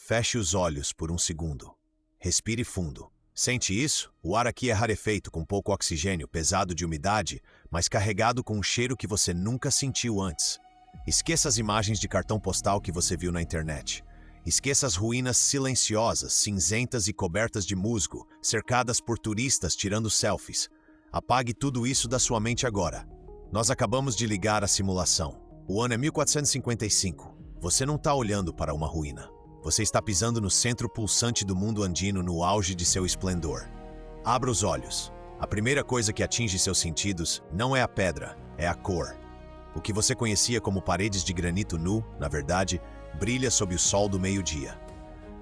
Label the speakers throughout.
Speaker 1: Feche os olhos por um segundo. Respire fundo. Sente isso? O ar aqui é rarefeito, com pouco oxigênio, pesado de umidade, mas carregado com um cheiro que você nunca sentiu antes. Esqueça as imagens de cartão postal que você viu na internet. Esqueça as ruínas silenciosas, cinzentas e cobertas de musgo, cercadas por turistas tirando selfies. Apague tudo isso da sua mente agora. Nós acabamos de ligar a simulação. O ano é 1455. Você não está olhando para uma ruína. Você está pisando no centro pulsante do mundo andino no auge de seu esplendor. Abra os olhos. A primeira coisa que atinge seus sentidos não é a pedra, é a cor. O que você conhecia como paredes de granito nu, na verdade, brilha sob o sol do meio-dia.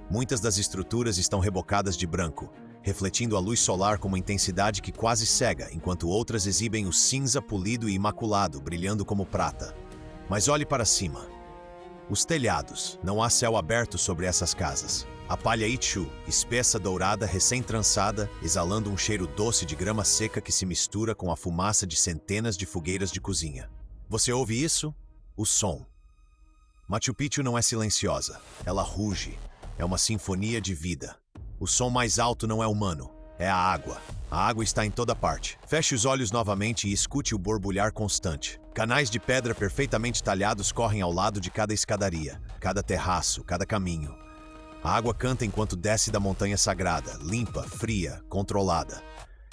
Speaker 1: Muitas das estruturas estão rebocadas de branco, refletindo a luz solar com uma intensidade que quase cega, enquanto outras exibem o cinza polido e imaculado, brilhando como prata. Mas olhe para cima. Os telhados. Não há céu aberto sobre essas casas. A palha Ichu, espessa dourada, recém-trançada, exalando um cheiro doce de grama seca que se mistura com a fumaça de centenas de fogueiras de cozinha. Você ouve isso? O som. Machu Picchu não é silenciosa. Ela ruge. É uma sinfonia de vida. O som mais alto não é humano. É a água. A água está em toda parte. Feche os olhos novamente e escute o borbulhar constante. Canais de pedra perfeitamente talhados correm ao lado de cada escadaria, cada terraço, cada caminho. A água canta enquanto desce da montanha sagrada, limpa, fria, controlada.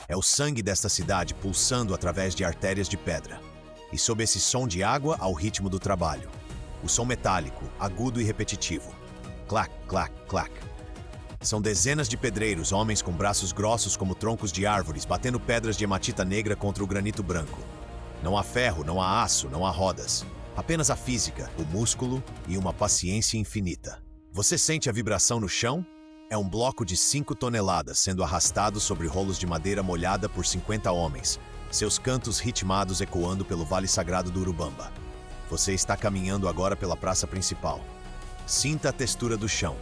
Speaker 1: É o sangue desta cidade pulsando através de artérias de pedra. E sob esse som de água há o ritmo do trabalho. O som metálico, agudo e repetitivo. Clac, clac, clac. São dezenas de pedreiros, homens com braços grossos como troncos de árvores, batendo pedras de hematita negra contra o granito branco. Não há ferro, não há aço, não há rodas. Apenas a física, o músculo e uma paciência infinita. Você sente a vibração no chão? É um bloco de 5 toneladas sendo arrastado sobre rolos de madeira molhada por 50 homens, seus cantos ritmados ecoando pelo Vale Sagrado do Urubamba. Você está caminhando agora pela praça principal. Sinta a textura do chão.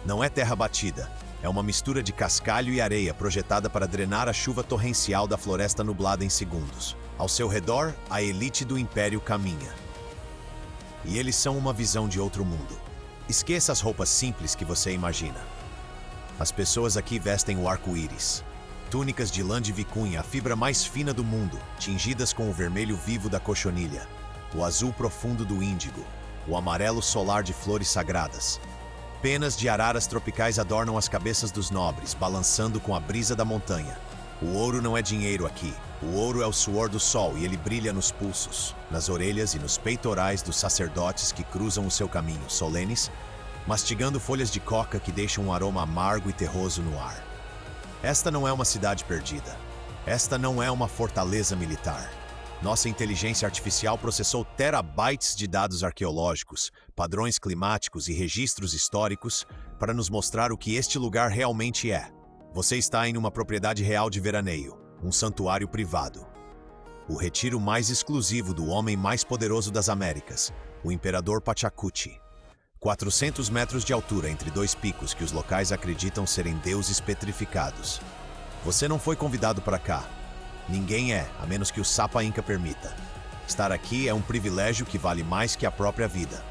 Speaker 1: Não é terra batida, é uma mistura de cascalho e areia projetada para drenar a chuva torrencial da floresta nublada em segundos. Ao seu redor, a elite do Império caminha. E eles são uma visão de outro mundo. Esqueça as roupas simples que você imagina. As pessoas aqui vestem o arco-íris. Túnicas de lã de vicunha, a fibra mais fina do mundo, tingidas com o vermelho vivo da cochonilha, o azul profundo do índigo, o amarelo solar de flores sagradas. Penas de araras tropicais adornam as cabeças dos nobres, balançando com a brisa da montanha. O ouro não é dinheiro aqui. O ouro é o suor do sol e ele brilha nos pulsos, nas orelhas e nos peitorais dos sacerdotes que cruzam o seu caminho, solenes, mastigando folhas de coca que deixam um aroma amargo e terroso no ar. Esta não é uma cidade perdida. Esta não é uma fortaleza militar. Nossa inteligência artificial processou terabytes de dados arqueológicos, padrões climáticos e registros históricos para nos mostrar o que este lugar realmente é. Você está em uma propriedade real de veraneio, um santuário privado. O retiro mais exclusivo do homem mais poderoso das Américas, o Imperador Pachacuti. 400 metros de altura entre 2 picos que os locais acreditam serem deuses petrificados. Você não foi convidado para cá. Ninguém é, a menos que o Sapa Inca permita. Estar aqui é um privilégio que vale mais que a própria vida.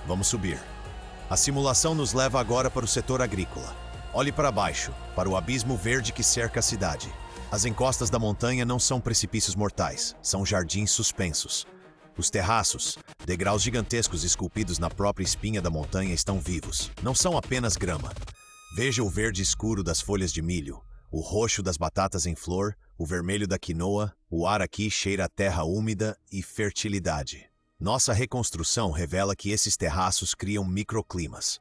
Speaker 1: Vamos subir. A simulação nos leva agora para o setor agrícola. Olhe para baixo, para o abismo verde que cerca a cidade. As encostas da montanha não são precipícios mortais, são jardins suspensos. Os terraços, degraus gigantescos esculpidos na própria espinha da montanha, estão vivos. Não são apenas grama. Veja o verde escuro das folhas de milho, o roxo das batatas em flor, o vermelho da quinoa. O ar aqui cheira a terra úmida e fertilidade. Nossa reconstrução revela que esses terraços criam microclimas.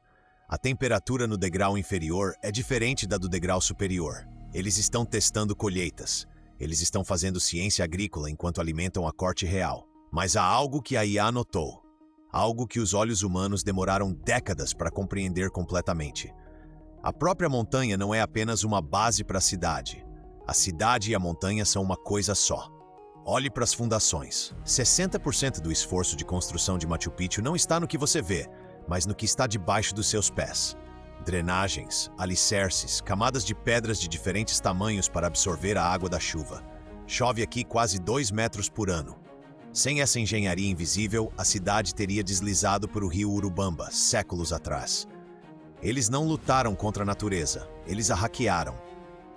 Speaker 1: A temperatura no degrau inferior é diferente da do degrau superior. Eles estão testando colheitas. Eles estão fazendo ciência agrícola enquanto alimentam a corte real. Mas há algo que a IA notou. Algo que os olhos humanos demoraram décadas para compreender completamente. A própria montanha não é apenas uma base para a cidade. A cidade e a montanha são uma coisa só. Olhe para as fundações. 60% do esforço de construção de Machu Picchu não está no que você vê, mas no que está debaixo dos seus pés. Drenagens, alicerces, camadas de pedras de diferentes tamanhos para absorver a água da chuva. Chove aqui quase 2 metros por ano. Sem essa engenharia invisível, a cidade teria deslizado por o rio Urubamba séculos atrás. Eles não lutaram contra a natureza, eles a hackearam.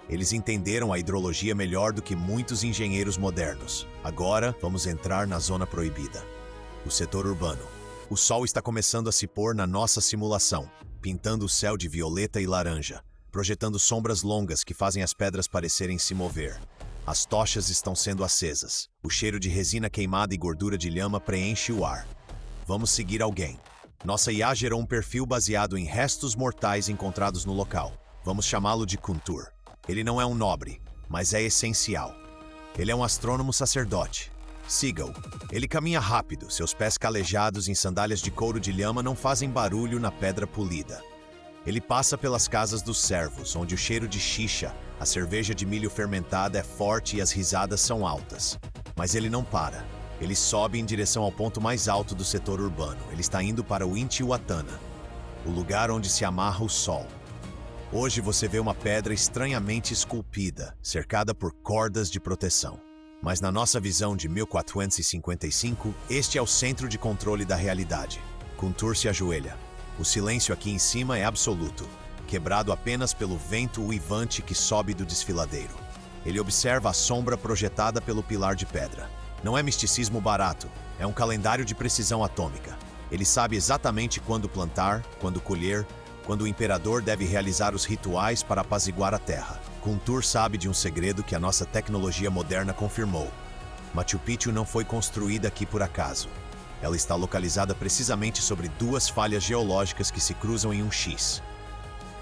Speaker 1: Eles entenderam a hidrologia melhor do que muitos engenheiros modernos. Agora, vamos entrar na zona proibida. O setor urbano. O sol está começando a se pôr na nossa simulação, pintando o céu de violeta e laranja, projetando sombras longas que fazem as pedras parecerem se mover. As tochas estão sendo acesas. O cheiro de resina queimada e gordura de lhama preenche o ar. Vamos seguir alguém. Nossa IA gerou um perfil baseado em restos mortais encontrados no local. Vamos chamá-lo de Kuntur. Ele não é um nobre, mas é essencial. Ele é um astrônomo sacerdote. Siga-o. Ele caminha rápido, seus pés calejados em sandálias de couro de lhama não fazem barulho na pedra polida. Ele passa pelas casas dos servos, onde o cheiro de xixa, a cerveja de milho fermentada é forte e as risadas são altas. Mas ele não para. Ele sobe em direção ao ponto mais alto do setor urbano. Ele está indo para o Intihuatana, o lugar onde se amarra o sol. Hoje você vê uma pedra estranhamente esculpida, cercada por cordas de proteção. Mas na nossa visão de 1455, este é o centro de controle da realidade. Kuntur se ajoelha. O silêncio aqui em cima é absoluto, quebrado apenas pelo vento uivante que sobe do desfiladeiro. Ele observa a sombra projetada pelo pilar de pedra. Não é misticismo barato, é um calendário de precisão atômica. Ele sabe exatamente quando plantar, quando colher, quando o imperador deve realizar os rituais para apaziguar a terra. Kuntur sabe de um segredo que a nossa tecnologia moderna confirmou. Machu Picchu não foi construída aqui por acaso. Ela está localizada precisamente sobre duas falhas geológicas que se cruzam em um X.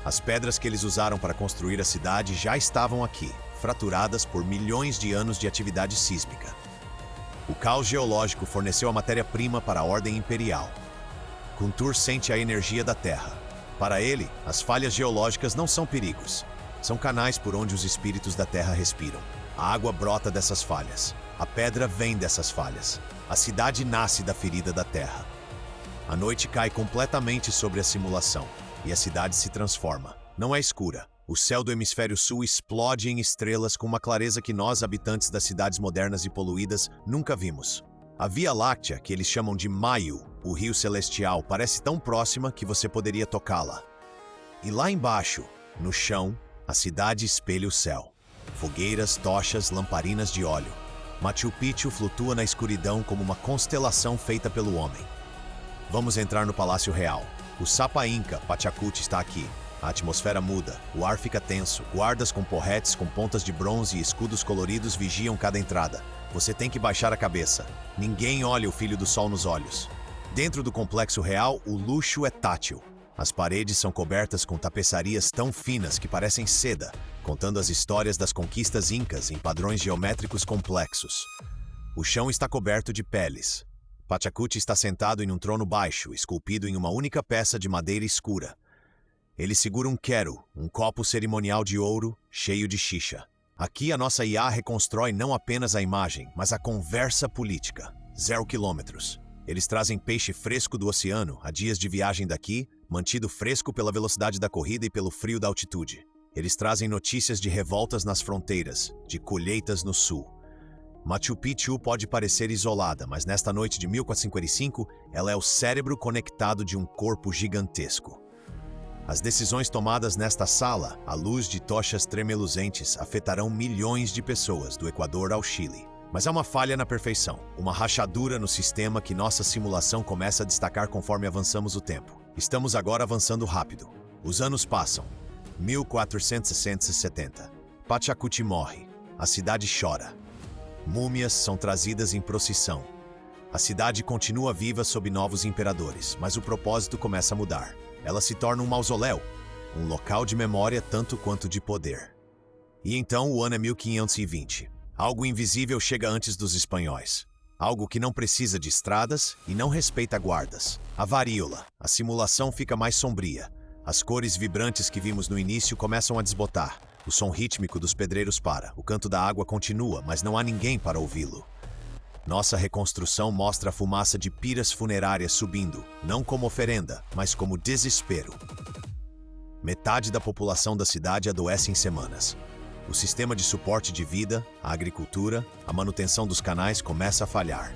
Speaker 1: As pedras que eles usaram para construir a cidade já estavam aqui, fraturadas por milhões de anos de atividade sísmica. O caos geológico forneceu a matéria-prima para a ordem imperial. Kuntur sente a energia da terra. Para ele, as falhas geológicas não são perigos. São canais por onde os espíritos da terra respiram. A água brota dessas falhas. A pedra vem dessas falhas. A cidade nasce da ferida da terra. A noite cai completamente sobre a simulação e a cidade se transforma. Não é escura. O céu do hemisfério sul explode em estrelas com uma clareza que nós, habitantes das cidades modernas e poluídas, nunca vimos. A Via Láctea, que eles chamam de Maio, o rio celestial, parece tão próxima que você poderia tocá-la. E lá embaixo, no chão, a cidade espelha o céu. Fogueiras, tochas, lamparinas de óleo. Machu Picchu flutua na escuridão como uma constelação feita pelo homem. Vamos entrar no Palácio Real. O Sapa Inca, Pachacuti, está aqui. A atmosfera muda, o ar fica tenso, guardas com porretes com pontas de bronze e escudos coloridos vigiam cada entrada. Você tem que baixar a cabeça. Ninguém olha o Filho do Sol nos olhos. Dentro do Complexo Real, o luxo é tátil. As paredes são cobertas com tapeçarias tão finas que parecem seda, contando as histórias das conquistas incas em padrões geométricos complexos. O chão está coberto de peles. Pachacuti está sentado em um trono baixo, esculpido em uma única peça de madeira escura. Ele segura um quero, um copo cerimonial de ouro, cheio de xixa. Aqui a nossa IA reconstrói não apenas a imagem, mas a conversa política. 0 quilômetros. Eles trazem peixe fresco do oceano, a dias de viagem daqui, mantido fresco pela velocidade da corrida e pelo frio da altitude. Eles trazem notícias de revoltas nas fronteiras, de colheitas no sul. Machu Picchu pode parecer isolada, mas nesta noite de 1455, ela é o cérebro conectado de um corpo gigantesco. As decisões tomadas nesta sala, à luz de tochas tremeluzentes, afetarão milhões de pessoas, do Equador ao Chile. Mas há uma falha na perfeição, uma rachadura no sistema que nossa simulação começa a destacar conforme avançamos o tempo. Estamos agora avançando rápido. Os anos passam. 1470. Pachacuti morre. A cidade chora. Múmias são trazidas em procissão. A cidade continua viva sob novos imperadores, mas o propósito começa a mudar. Ela se torna um mausoléu, um local de memória tanto quanto de poder. E então o ano é 1520. Algo invisível chega antes dos espanhóis. Algo que não precisa de estradas e não respeita guardas. A varíola. A simulação fica mais sombria. As cores vibrantes que vimos no início começam a desbotar. O som rítmico dos pedreiros para. O canto da água continua, mas não há ninguém para ouvi-lo. Nossa reconstrução mostra a fumaça de piras funerárias subindo, não como oferenda, mas como desespero. Metade da população da cidade adoece em semanas. O sistema de suporte de vida, a agricultura, a manutenção dos canais começa a falhar.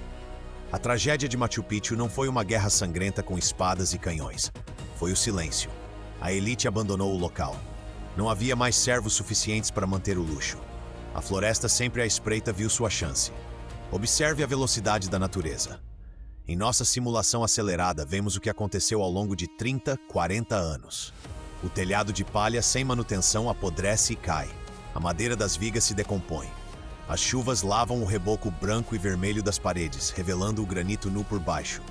Speaker 1: A tragédia de Machu Picchu não foi uma guerra sangrenta com espadas e canhões. Foi o silêncio. A elite abandonou o local. Não havia mais servos suficientes para manter o luxo. A floresta sempre à espreita viu sua chance. Observe a velocidade da natureza. Em nossa simulação acelerada, vemos o que aconteceu ao longo de 30, 40 anos. O telhado de palha sem manutenção apodrece e cai. A madeira das vigas se decompõe. As chuvas lavam o reboco branco e vermelho das paredes, revelando o granito nu por baixo.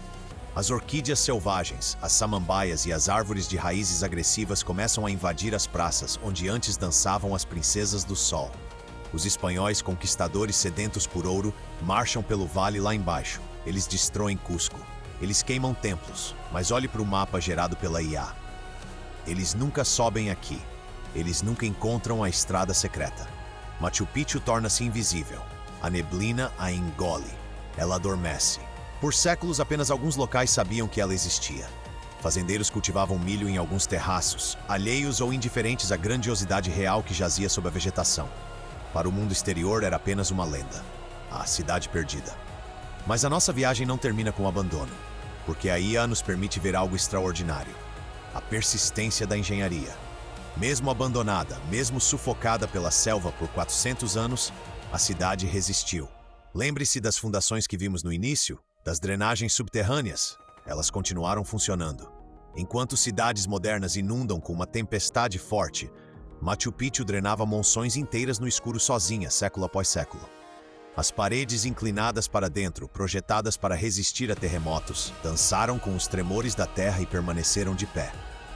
Speaker 1: As orquídeas selvagens, as samambaias e as árvores de raízes agressivas começam a invadir as praças onde antes dançavam as princesas do sol. Os espanhóis conquistadores sedentos por ouro marcham pelo vale lá embaixo. Eles destroem Cusco. Eles queimam templos. Mas olhe para o mapa gerado pela IA. Eles nunca sobem aqui. Eles nunca encontram a estrada secreta. Machu Picchu torna-se invisível. A neblina a engole. Ela adormece. Por séculos, apenas alguns locais sabiam que ela existia. Fazendeiros cultivavam milho em alguns terraços, alheios ou indiferentes à grandiosidade real que jazia sob a vegetação. Para o mundo exterior, era apenas uma lenda. A cidade perdida. Mas a nossa viagem não termina com o abandono, porque a IA nos permite ver algo extraordinário. A persistência da engenharia. Mesmo abandonada, mesmo sufocada pela selva por 400 anos, a cidade resistiu. Lembre-se das fundações que vimos no início? Das drenagens subterrâneas, elas continuaram funcionando. Enquanto cidades modernas inundam com uma tempestade forte, Machu Picchu drenava monções inteiras no escuro sozinha, século após século. As paredes inclinadas para dentro, projetadas para resistir a terremotos, dançaram com os tremores da terra e permaneceram de pé.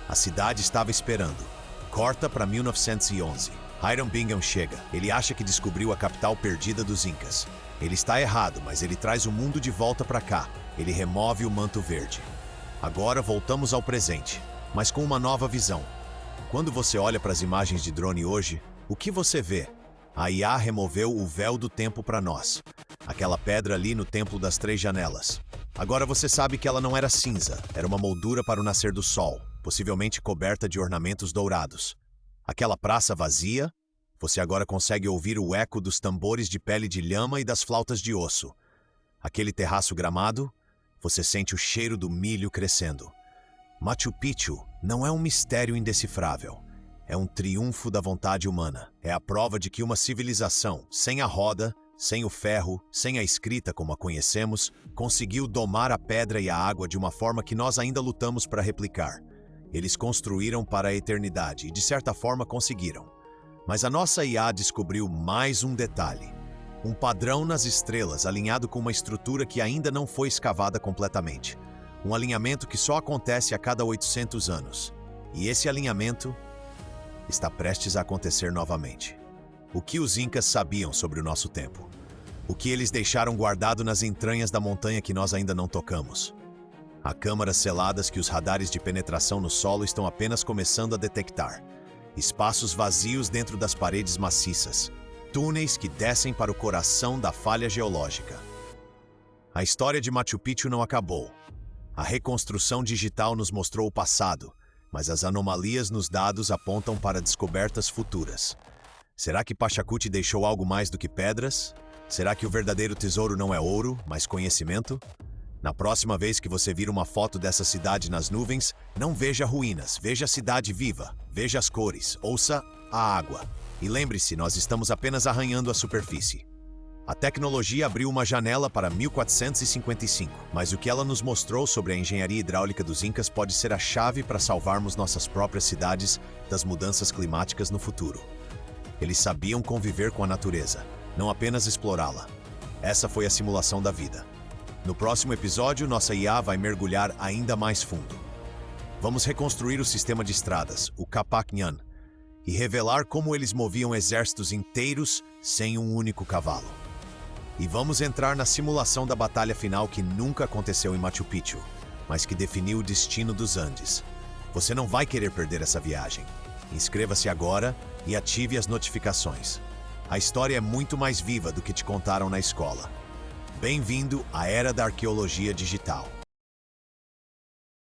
Speaker 1: A cidade estava esperando. Corta para 1911. Hiram Bingham chega. Ele acha que descobriu a capital perdida dos Incas. Ele está errado, mas ele traz o mundo de volta para cá. Ele remove o manto verde. Agora voltamos ao presente, mas com uma nova visão. Quando você olha para as imagens de drone hoje, o que você vê? A IA removeu o véu do tempo para nós. Aquela pedra ali no Templo das Três Janelas. Agora você sabe que ela não era cinza, era uma moldura para o nascer do sol, possivelmente coberta de ornamentos dourados. Aquela praça vazia, você agora consegue ouvir o eco dos tambores de pele de lhama e das flautas de osso. Aquele terraço gramado, você sente o cheiro do milho crescendo. Machu Picchu não é um mistério indecifrável. É um triunfo da vontade humana. É a prova de que uma civilização, sem a roda, sem o ferro, sem a escrita como a conhecemos, conseguiu domar a pedra e a água de uma forma que nós ainda lutamos para replicar. Eles construíram para a eternidade e, de certa forma, conseguiram. Mas a nossa IA descobriu mais um detalhe. Um padrão nas estrelas alinhado com uma estrutura que ainda não foi escavada completamente. Um alinhamento que só acontece a cada 800 anos. E esse alinhamento está prestes a acontecer novamente. O que os Incas sabiam sobre o nosso tempo? O que eles deixaram guardado nas entranhas da montanha que nós ainda não tocamos? Há câmaras seladas que os radares de penetração no solo estão apenas começando a detectar. Espaços vazios dentro das paredes maciças. Túneis que descem para o coração da falha geológica. A história de Machu Picchu não acabou. A reconstrução digital nos mostrou o passado, mas as anomalias nos dados apontam para descobertas futuras. Será que Pachacuti deixou algo mais do que pedras? Será que o verdadeiro tesouro não é ouro, mas conhecimento? Na próxima vez que você vir uma foto dessa cidade nas nuvens, não veja ruínas, veja a cidade viva, veja as cores, ouça a água. E lembre-se, nós estamos apenas arranhando a superfície. A tecnologia abriu uma janela para 1455, mas o que ela nos mostrou sobre a engenharia hidráulica dos Incas pode ser a chave para salvarmos nossas próprias cidades das mudanças climáticas no futuro. Eles sabiam conviver com a natureza, não apenas explorá-la. Essa foi a simulação da vida. No próximo episódio, nossa IA vai mergulhar ainda mais fundo. Vamos reconstruir o sistema de estradas, o Capac Nhan, e revelar como eles moviam exércitos inteiros sem um único cavalo. E vamos entrar na simulação da batalha final que nunca aconteceu em Machu Picchu, mas que definiu o destino dos Andes. Você não vai querer perder essa viagem. Inscreva-se agora e ative as notificações. A história é muito mais viva do que te contaram na escola. Bem-vindo à era da arqueologia digital.